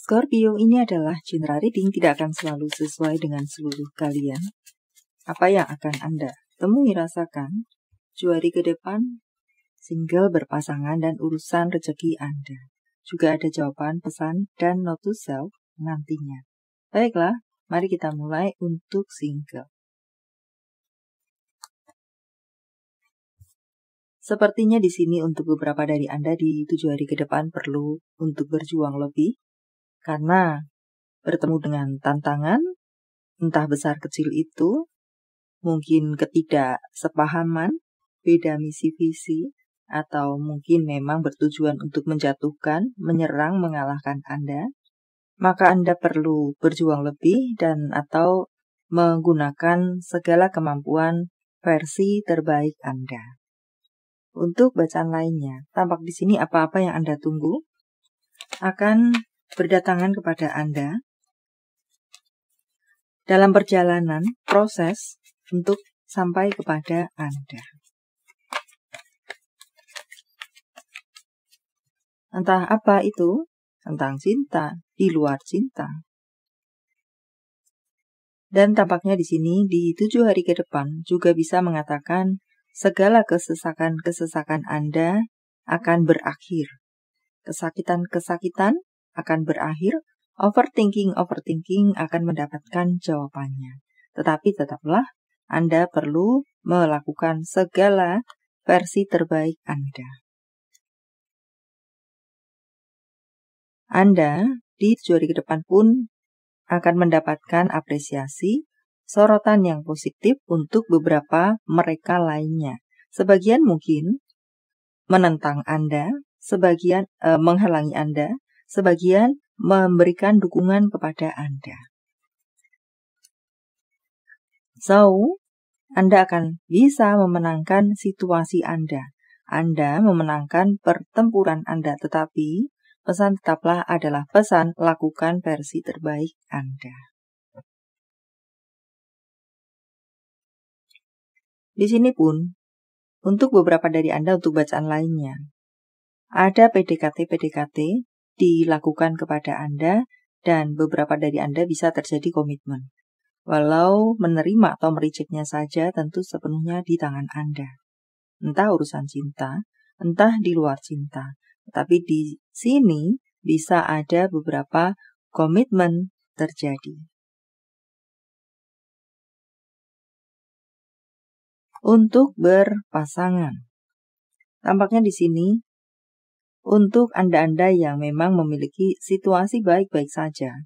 Scorpio, ini adalah general reading, tidak akan selalu sesuai dengan seluruh kalian. Apa yang akan Anda temui, rasakan 2 hari ke depan, single, berpasangan, dan urusan rezeki Anda. Juga ada jawaban, pesan, dan note to self nantinya. Baiklah, mari kita mulai untuk single. Sepertinya di sini untuk beberapa dari Anda di 7 hari ke depan perlu untuk berjuang lebih, karena bertemu dengan tantangan, entah besar kecil itu, mungkin ketidaksepahaman, beda misi visi, atau mungkin memang bertujuan untuk menjatuhkan, menyerang, mengalahkan Anda, maka Anda perlu berjuang lebih dan atau menggunakan segala kemampuan versi terbaik Anda. Untuk bacaan lainnya, tampak di sini apa-apa yang Anda tunggu akan berdatangan kepada Anda dalam perjalanan proses untuk sampai kepada Anda. Entah apa itu, tentang cinta, di luar cinta. Dan tampaknya di sini di 7 hari ke depan juga bisa mengatakan segala kesesakan-kesesakan Anda akan berakhir. Kesakitan-kesakitan akan berakhir, overthinking akan mendapatkan jawabannya. Tetapi tetaplah Anda perlu melakukan segala versi terbaik Anda. Anda di 7 hari ke depan pun akan mendapatkan apresiasi, sorotan yang positif untuk beberapa mereka lainnya. Sebagian mungkin menentang Anda, sebagian menghalangi Anda, sebagian memberikan dukungan kepada Anda. So, Anda akan bisa memenangkan situasi Anda. Anda memenangkan pertempuran Anda, tetapi pesan tetaplah adalah pesan lakukan versi terbaik Anda. Di sini pun, untuk beberapa dari Anda untuk bacaan lainnya, ada PDKT dilakukan kepada Anda dan beberapa dari Anda bisa terjadi komitmen. Walau menerima atau merejectnya saja tentu sepenuhnya di tangan Anda. Entah urusan cinta, entah di luar cinta. Tetapi di sini bisa ada beberapa komitmen terjadi. Untuk berpasangan, tampaknya di sini untuk Anda-Anda yang memang memiliki situasi baik-baik saja,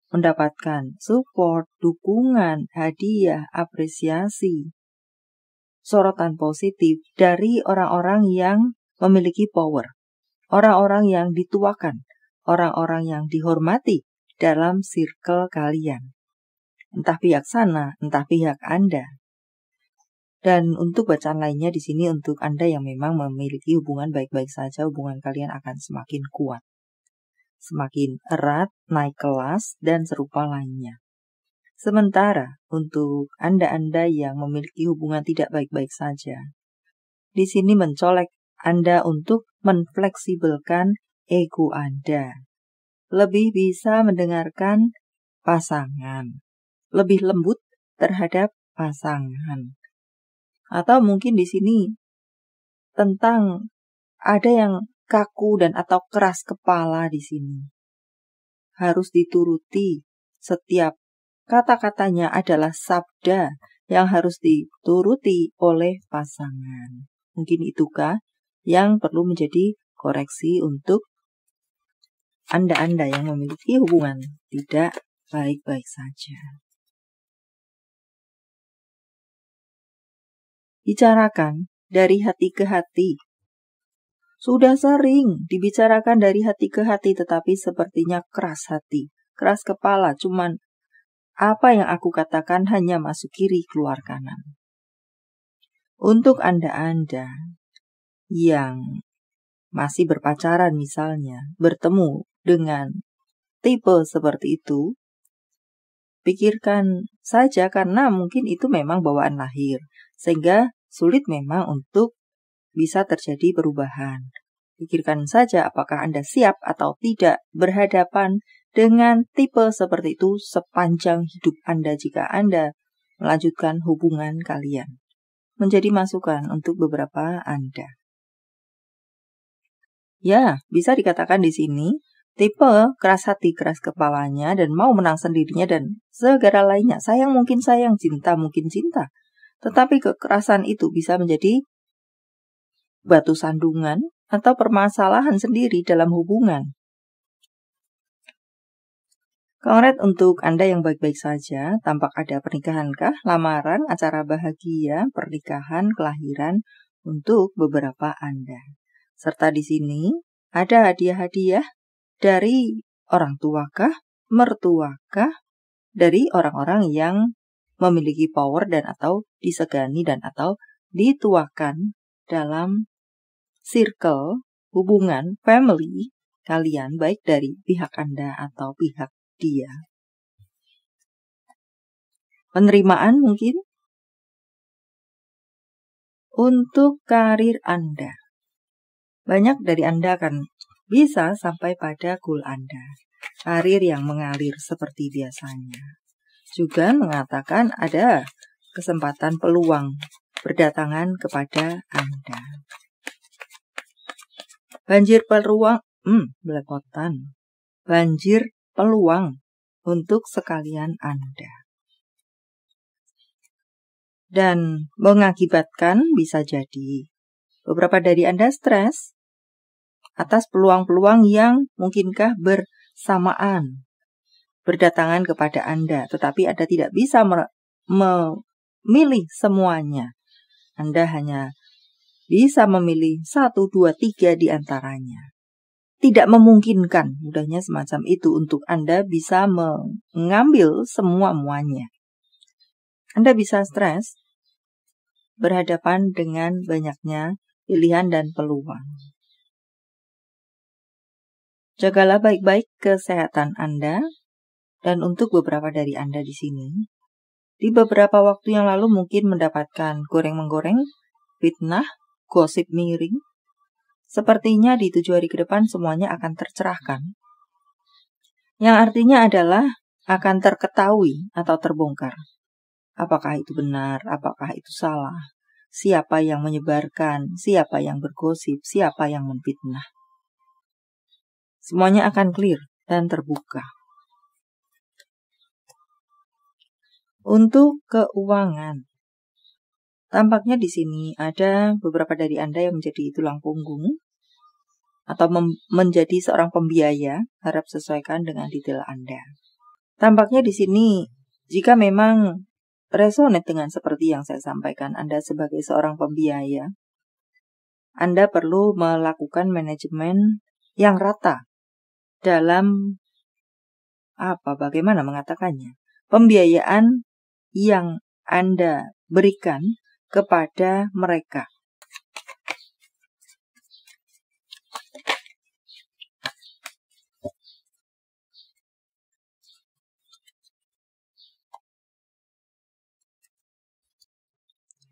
mendapatkan support, dukungan, hadiah, apresiasi, sorotan positif dari orang-orang yang memiliki power, orang-orang yang dituakan, orang-orang yang dihormati dalam circle kalian. Entah pihak sana, entah pihak Anda. Dan untuk bacaan lainnya di sini untuk Anda yang memang memiliki hubungan baik-baik saja, hubungan kalian akan semakin kuat, semakin erat, naik kelas, dan serupa lainnya. Sementara untuk Anda-Anda yang memiliki hubungan tidak baik-baik saja, di sini mencolek Anda untuk menfleksibelkan ego Anda. Lebih bisa mendengarkan pasangan, lebih lembut terhadap pasangan. Atau mungkin di sini tentang ada yang kaku dan atau keras kepala di sini. Harus dituruti, setiap kata-katanya adalah sabda yang harus dituruti oleh pasangan. Mungkin itukah yang perlu menjadi koreksi untuk Anda-Anda yang memiliki hubungan tidak baik-baik saja. Bicarakan dari hati ke hati. Sudah sering dibicarakan dari hati ke hati, tetapi sepertinya keras hati, keras kepala, cuman apa yang aku katakan hanya masuk kiri, keluar kanan. Untuk Anda-Anda yang masih berpacaran misalnya, bertemu dengan tipe seperti itu, pikirkan saja karena mungkin itu memang bawaan lahir, sehingga sulit memang untuk bisa terjadi perubahan. Pikirkan saja apakah Anda siap atau tidak berhadapan dengan tipe seperti itu sepanjang hidup Anda jika Anda melanjutkan hubungan kalian. Menjadi masukan untuk beberapa Anda. Ya, bisa dikatakan di sini, tipe keras hati, keras kepalanya, dan mau menang sendirinya dan segala lainnya. Sayang mungkin sayang, cinta mungkin cinta. Tetapi kekerasan itu bisa menjadi batu sandungan atau permasalahan sendiri dalam hubungan. Kongres untuk Anda yang baik-baik saja, tampak ada pernikahankah, lamaran, acara bahagia, pernikahan, kelahiran untuk beberapa Anda. Serta di sini ada hadiah-hadiah dari orang tuakah, mertuakah, dari orang-orang yang memiliki power dan atau disegani dan atau dituakan dalam circle hubungan family kalian, baik dari pihak Anda atau pihak dia. Penerimaan mungkin untuk karir Anda. Banyak dari Anda akan bisa sampai pada goal Anda. Karir yang mengalir seperti biasanya. Juga mengatakan ada kesempatan peluang berdatangan kepada Anda. Banjir peluang, belepotan. Banjir peluang untuk sekalian Anda. Dan mengakibatkan bisa jadi beberapa dari Anda stres atas peluang-peluang yang mungkinkah bersamaan berdatangan kepada Anda, tetapi Anda tidak bisa memilih semuanya. Anda hanya bisa memilih 1, 2, 3 di antaranya. Tidak memungkinkan, mudahnya semacam itu, untuk Anda bisa mengambil semua-muanya. Anda bisa stres berhadapan dengan banyaknya pilihan dan peluang. Jagalah baik-baik kesehatan Anda, dan untuk beberapa dari Anda di sini, di beberapa waktu yang lalu mungkin mendapatkan goreng-menggoreng, fitnah, gosip miring. Sepertinya di 7 hari ke depan semuanya akan tercerahkan. Yang artinya adalah akan terketahui atau terbongkar. Apakah itu benar, apakah itu salah, siapa yang menyebarkan, siapa yang bergosip, siapa yang memfitnah. Semuanya akan clear dan terbuka. Untuk keuangan, tampaknya di sini ada beberapa dari Anda yang menjadi tulang punggung atau menjadi seorang pembiaya, harap sesuaikan dengan detail Anda. Tampaknya di sini, jika memang resonate dengan seperti yang saya sampaikan, Anda sebagai seorang pembiaya, Anda perlu melakukan manajemen yang rata dalam bagaimana mengatakannya? Pembiayaan yang Anda berikan kepada mereka.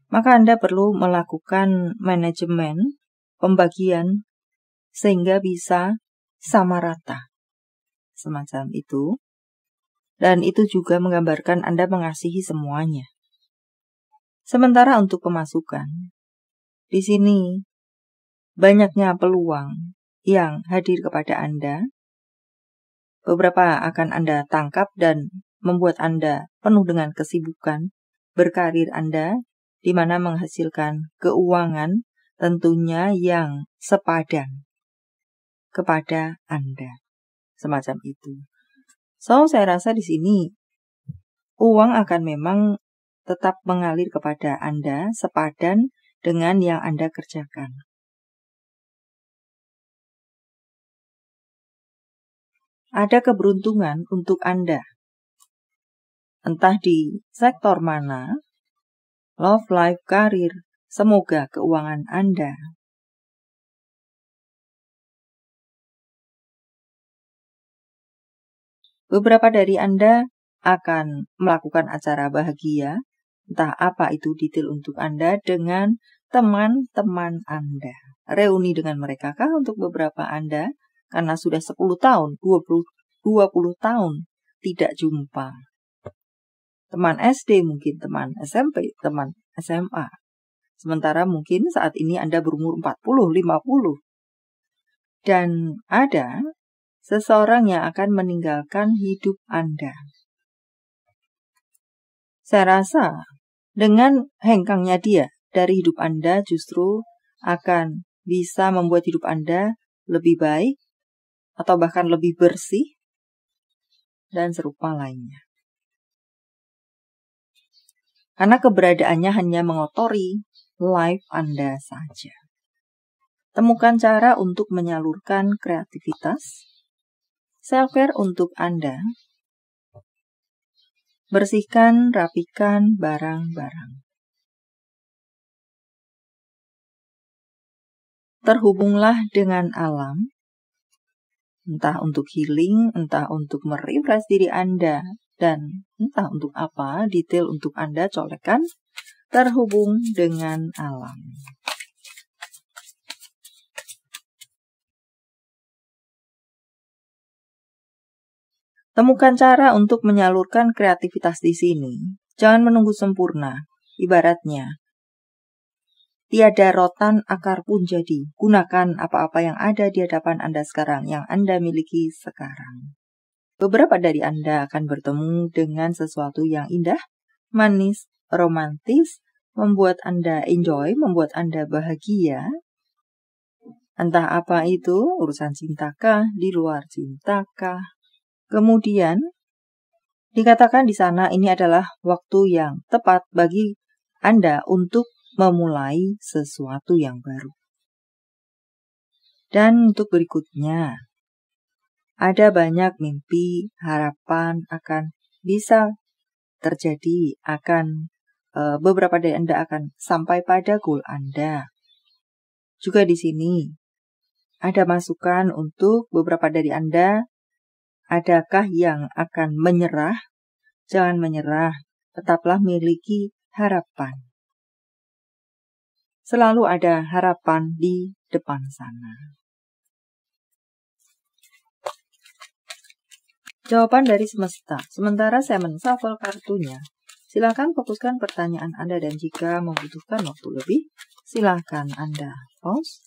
Maka Anda perlu melakukan manajemen pembagian sehingga bisa sama rata. Semacam itu. Dan itu juga menggambarkan Anda mengasihi semuanya. Sementara untuk pemasukan, di sini banyaknya peluang yang hadir kepada Anda. Beberapa akan Anda tangkap dan membuat Anda penuh dengan kesibukan berkarir Anda, di mana menghasilkan keuangan tentunya yang sepadan kepada Anda. Semacam itu. So, saya rasa di sini uang akan memang tetap mengalir kepada Anda sepadan dengan yang Anda kerjakan. Ada keberuntungan untuk Anda. Entah di sektor mana, love, life, karir, semoga keuangan Anda beberapa dari Anda akan melakukan acara bahagia, entah apa itu detail untuk Anda, dengan teman-teman Anda. Reuni dengan mereka kah untuk beberapa Anda? Karena sudah 10 tahun, 20 tahun tidak jumpa. Teman SD mungkin, teman SMP, teman SMA. Sementara mungkin saat ini Anda berumur 40, 50. Dan ada seseorang yang akan meninggalkan hidup Anda. Saya rasa dengan hengkangnya dia dari hidup Anda justru akan bisa membuat hidup Anda lebih baik atau bahkan lebih bersih dan serupa lainnya. Karena keberadaannya hanya mengotori life Anda saja. Temukan cara untuk menyalurkan kreativitas. Self-care untuk Anda. Bersihkan, rapikan barang-barang. Terhubunglah dengan alam. Entah untuk healing, entah untuk merefresh diri Anda, dan entah untuk apa, detail untuk Anda colekkan, terhubung dengan alam. Temukan cara untuk menyalurkan kreativitas di sini. Jangan menunggu sempurna. Ibaratnya, tiada rotan akar pun jadi. Gunakan apa-apa yang ada di hadapan Anda sekarang, yang Anda miliki sekarang. Beberapa dari Anda akan bertemu dengan sesuatu yang indah, manis, romantis, membuat Anda enjoy, membuat Anda bahagia. Entah apa itu, urusan cintakah, di luar cintakah. Kemudian, dikatakan di sana ini adalah waktu yang tepat bagi Anda untuk memulai sesuatu yang baru. Dan untuk berikutnya, ada banyak mimpi, harapan akan bisa terjadi, akan beberapa dari Anda akan sampai pada goal Anda. Juga di sini, ada masukan untuk beberapa dari Anda. Adakah yang akan menyerah? Jangan menyerah, tetaplah miliki harapan. Selalu ada harapan di depan sana. Jawaban dari semesta. Sementara saya menshuffle kartunya, silakan fokuskan pertanyaan Anda dan jika membutuhkan waktu lebih, silakan Anda pause.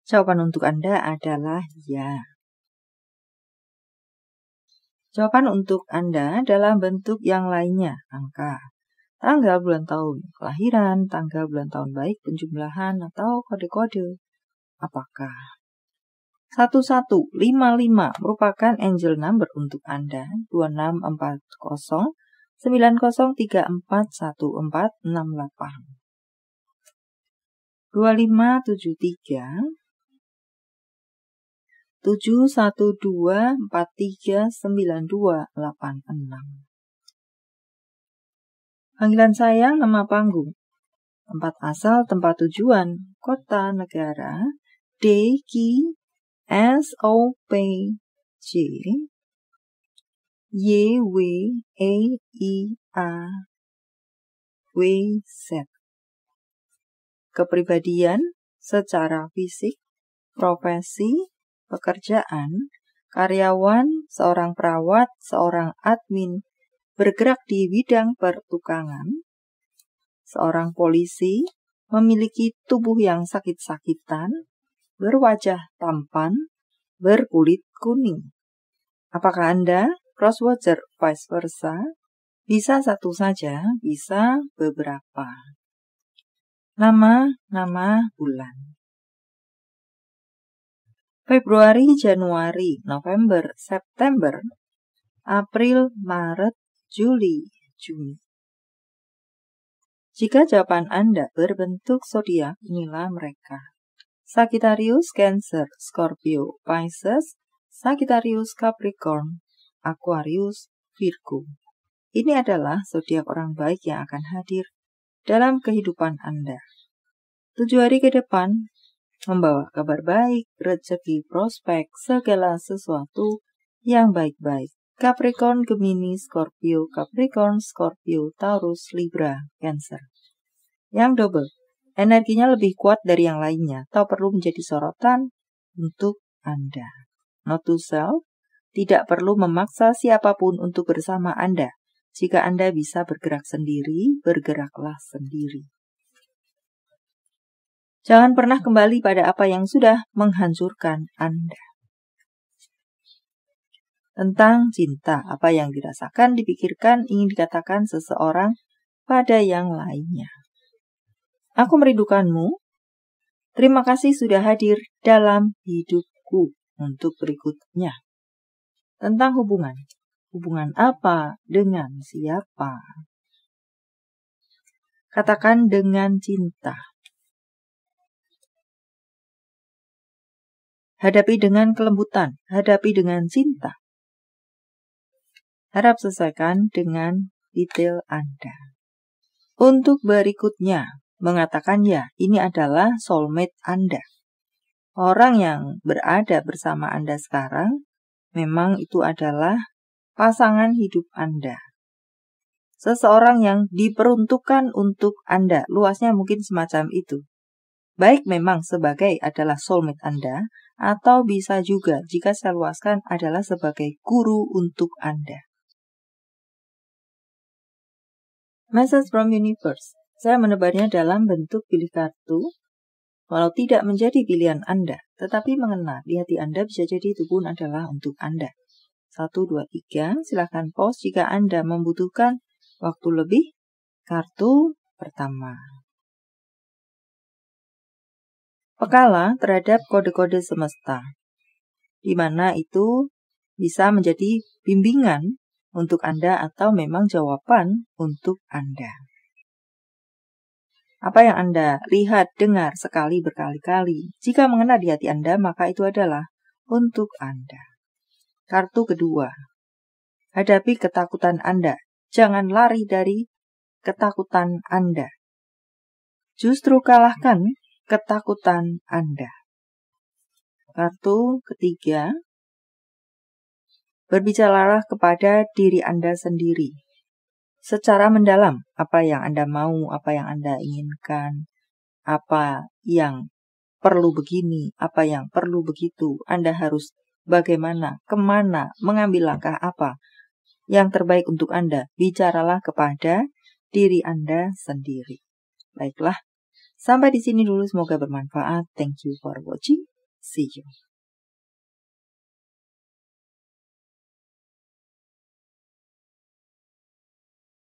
Jawaban untuk Anda adalah ya. Jawaban untuk Anda dalam bentuk yang lainnya, angka, tanggal, bulan, tahun kelahiran, tanggal, bulan, tahun baik, penjumlahan, atau kode-kode. Apakah 1155 merupakan angel number untuk Anda? 2640 90341468 2573 712439286. Panggilan sayang, nama panggung, tempat asal, tempat tujuan, kota, negara, DQ, SOPJ, YWEIAWZ. Kepribadian secara fisik, profesi, pekerjaan, karyawan, seorang perawat, seorang admin, bergerak di bidang pertukangan, seorang polisi, memiliki tubuh yang sakit-sakitan, berwajah tampan, berkulit kuning. Apakah Anda crosswatcher vice versa? Bisa satu saja, bisa beberapa. Nama bulan. Februari, Januari, November, September, April, Maret, Juli, Juni. Jika jawaban Anda berbentuk zodiak, inilah mereka. Sagittarius, Cancer, Scorpio, Pisces, Sagittarius, Capricorn, Aquarius, Virgo. Ini adalah zodiak orang baik yang akan hadir dalam kehidupan Anda. 7 hari ke depan membawa kabar baik, rezeki, prospek, segala sesuatu yang baik-baik. Capricorn, Gemini, Scorpio, Capricorn, Scorpio, Taurus, Libra, Cancer. Yang double, energinya lebih kuat dari yang lainnya, atau perlu menjadi sorotan untuk Anda. Note to self, tidak perlu memaksa siapapun untuk bersama Anda. Jika Anda bisa bergerak sendiri, bergeraklah sendiri. Jangan pernah kembali pada apa yang sudah menghancurkan Anda. Tentang cinta, apa yang dirasakan, dipikirkan, ingin dikatakan seseorang pada yang lainnya. Aku merindukanmu. Terima kasih sudah hadir dalam hidupku. Untuk berikutnya. Tentang hubungan. Hubungan apa dengan siapa? Katakan dengan cinta. Hadapi dengan kelembutan. Hadapi dengan cinta. Harap sesuaikan dengan detail Anda. Untuk berikutnya, mengatakan ya, ini adalah soulmate Anda. Orang yang berada bersama Anda sekarang, memang itu adalah pasangan hidup Anda. Seseorang yang diperuntukkan untuk Anda, luasnya mungkin semacam itu. Baik memang sebagai adalah soulmate Anda, atau bisa juga jika saya luaskan adalah sebagai guru untuk Anda. Message from Universe. Saya menebarnya dalam bentuk pilih kartu. Walau tidak menjadi pilihan Anda, tetapi mengena di hati Anda bisa jadi itu pun adalah untuk Anda. 1, 2, 3. Silakan pause jika Anda membutuhkan waktu lebih. Kartu pertama. Pekalah terhadap kode-kode semesta. Di mana itu bisa menjadi bimbingan untuk Anda atau memang jawaban untuk Anda. Apa yang Anda lihat, dengar sekali berkali-kali, jika mengena di hati Anda, maka itu adalah untuk Anda. Kartu kedua. Hadapi ketakutan Anda. Jangan lari dari ketakutan Anda. Justru kalahkan ketakutan Anda. Kartu ketiga. Berbicaralah kepada diri Anda sendiri. Secara mendalam, apa yang Anda mau, apa yang Anda inginkan, apa yang perlu begini, apa yang perlu begitu. Anda harus bagaimana, kemana, mengambil langkah apa yang terbaik untuk Anda. Bicaralah kepada diri Anda sendiri. Baiklah, sampai di sini dulu, semoga bermanfaat. Thank you for watching. See you.